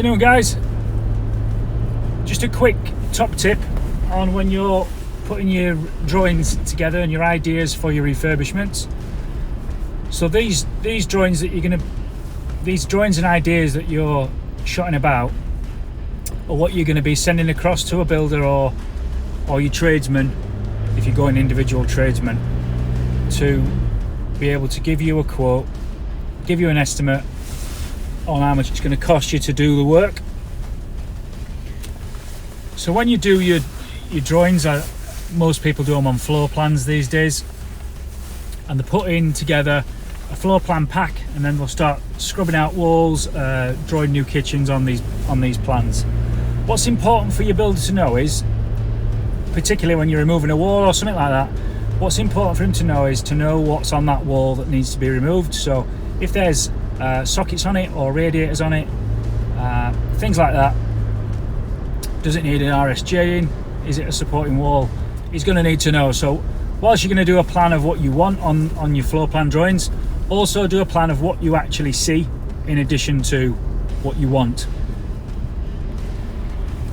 Afternoon guys, just a quick top tip on when you're putting your drawings together and your ideas for your refurbishments. So these drawings and ideas that you're shotting about are what you're going to be sending across to a builder or your tradesman, if you're going individual tradesman, to be able to give you a quote, give you an estimate on how much it's going to cost you to do the work. So when you do your drawings, most people do them on floor plans these days, and they're putting together a floor plan pack, and then they'll start scrubbing out walls, drawing new kitchens on these plans. What's important for your builder to know is, particularly when you're removing a wall or something like that, what's important for him to know is to know what's on that wall that needs to be removed. So if there's sockets on it or radiators on it, things like that, does it need an RSJ in? Is it a supporting wall? He's going to need to know. So whilst you're going to do a plan of what you want on your floor plan drawings, also do a plan of what you actually see in addition to what you want.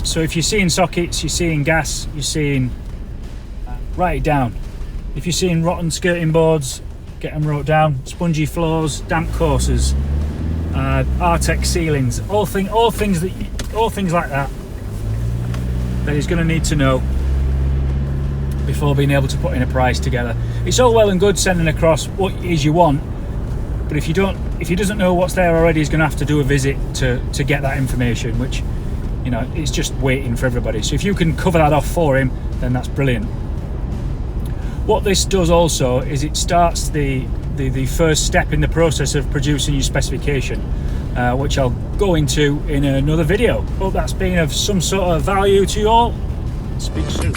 So if you're seeing sockets, you're seeing gas, you're seeing, write it down. If you're seeing rotten skirting boards, get them wrote down. Spongy floors, damp courses, Artex ceilings, all things like that he's going to need to know before being able to put in a price together. It's all well and good sending across what it is you want, but if he doesn't know what's there already, he's going to have to do a visit to get that information, which, you know, it's just waiting for everybody. So if you can cover that off for him, then that's brilliant. What this does also is it starts the first step in the process of producing your specification, which I'll go into in another video. Hope that's been of some sort of value to you all. Speak soon.